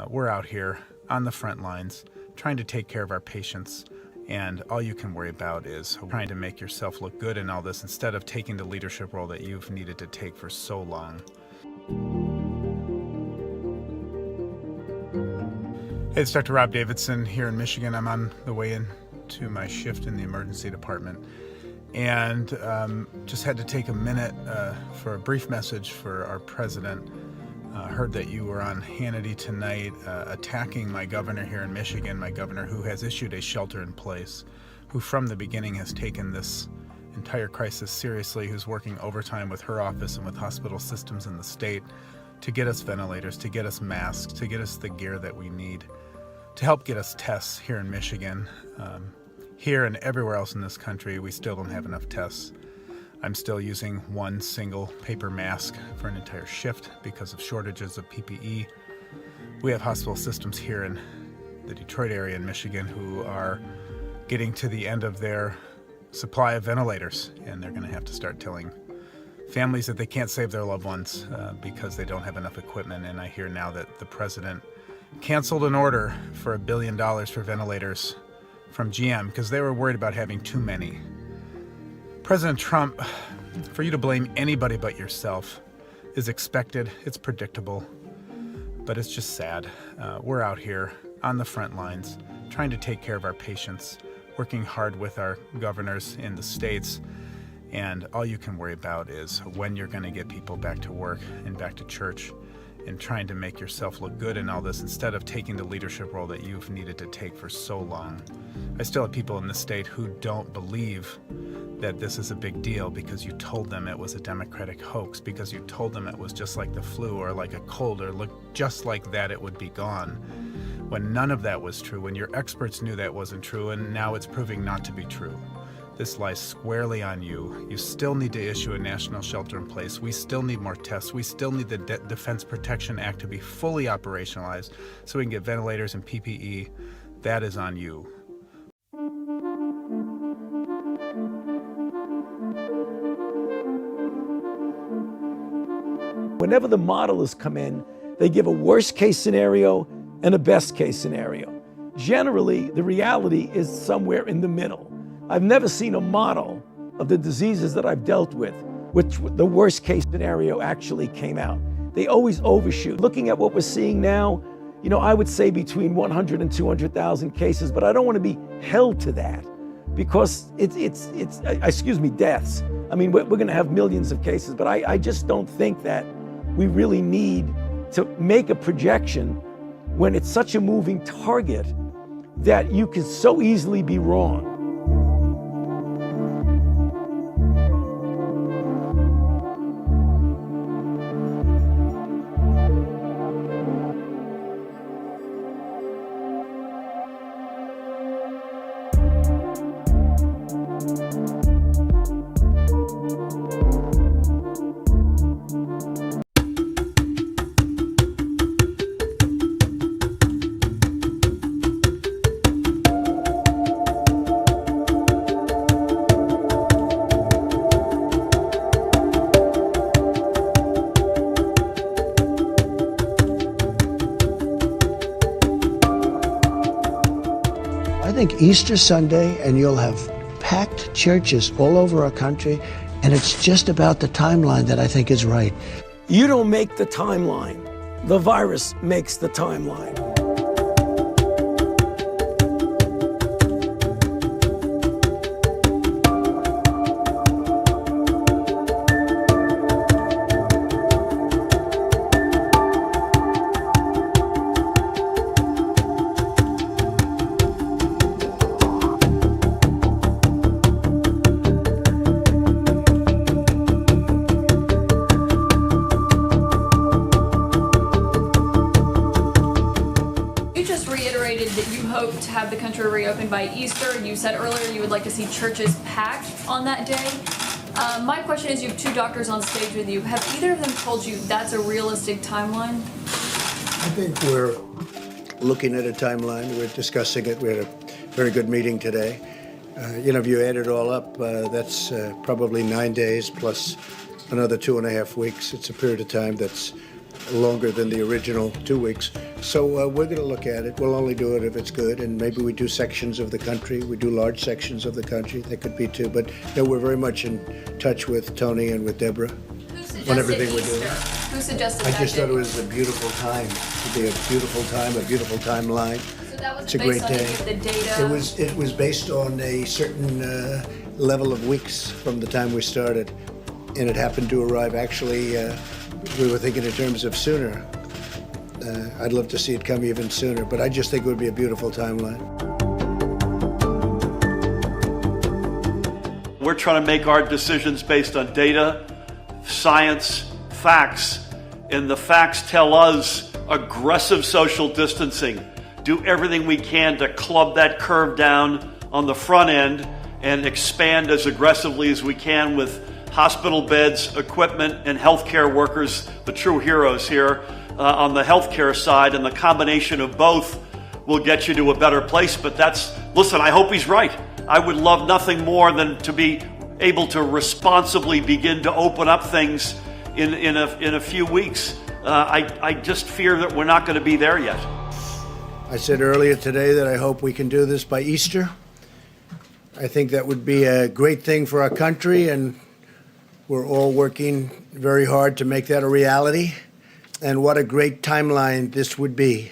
We're out here on the front lines trying to take care of our patients, and all you can worry about is trying to make yourself look good in all this instead of taking the leadership role that you've needed to take for so long. Hey, it's Dr. Rob Davidson here in Michigan. I'm on the way in to my shift in the emergency department, and just had to take a minute for a brief message for our president. Heard that you were on Hannity tonight attacking my governor here in Michigan, my governor who has issued a shelter in place, who from the beginning has taken this entire crisis seriously, who's working overtime with her office and with hospital systems in the state to get us ventilators, to get us masks, to get us the gear that we need, to help get us tests here in Michigan. Here and everywhere else in this country, we still don't have enough tests. I'm still using one single paper mask for an entire shift because of shortages of PPE. We have hospital systems here in the Detroit area in Michigan who are getting to the end of their supply of ventilators, and they're going to have to start telling families that they can't save their loved ones because they don't have enough equipment. And I hear now that the president canceled an order for $1 billion for ventilators from GM because they were worried about having too many. President Trump, for you to blame anybody but yourself is expected, it's predictable, but it's just sad. We're out here on the front lines trying to take care of our patients, working hard with our governors in the states, and all you can worry about is when you're going to get people back to work and back to church, and trying to make yourself look good in all this instead of taking the leadership role that you've needed to take for so long. I still have people in this state who don't believe that this is a big deal because you told them it was a Democratic hoax, because you told them it was just like the flu or like a cold or looked just like that, it would be gone. When none of that was true, when your experts knew that wasn't true, and now it's proving not to be true. This lies squarely on you. You still need to issue a national shelter in place. We still need more tests. We still need the Defense Protection Act to be fully operationalized so we can get ventilators and PPE. That is on you. Whenever the modelers come in, they give a worst case scenario and a best case scenario. Generally, the reality is somewhere in the middle. I've never seen a model of the diseases that I've dealt with, which the worst case scenario actually came out. They always overshoot. Looking at what we're seeing now, I would say between 100 and 200,000 cases, but I don't want to be held to that because it's deaths. I mean, we're going to have millions of cases, but I just don't think that we really need to make a projection when it's such a moving target that you can so easily be wrong. I think Easter Sunday, and you'll have packed churches all over our country, and it's just about the timeline that I think is right. You don't make the timeline. The virus makes the timeline. That you hope to have the country reopened by Easter. You said earlier you would like to see churches packed on that day. My question is, you have two doctors on stage with you. Have either of them told you that's a realistic timeline? I think we're looking at a timeline. We're discussing it. We had a very good meeting today. If you add it all up, that's probably 9 days plus another 2.5 weeks. It's a period of time that's longer than the original 2 weeks. So we're going to look at it. We'll only do it if it's good, and maybe we do sections of the country. We do large sections of the country. That could be too. But we're very much in touch with Tony and with Deborah on everything we're doing. Who suggested I that just thought it date? was a beautiful time. To be a beautiful time, a beautiful timeline. So that was It's a based great on day. any of the data. It was based on a certain level of weeks from the time we started, and it happened to arrive. Actually, we were thinking in terms of sooner. I'd love to see it come even sooner, but I just think it would be a beautiful timeline. We're trying to make our decisions based on data, science, facts, and the facts tell us aggressive social distancing. Do everything we can to club that curve down on the front end and expand as aggressively as we can with hospital beds, equipment, and healthcare workers, the true heroes here on the healthcare side, and the combination of both will get you to a better place. But listen, I hope he's right. I would love nothing more than to be able to responsibly begin to open up things in a few weeks. I just fear that we're not going to be there yet. I said earlier today that I hope we can do this by Easter. I think that would be a great thing for our country, and we're all working very hard to make that a reality. And what a great timeline this would be.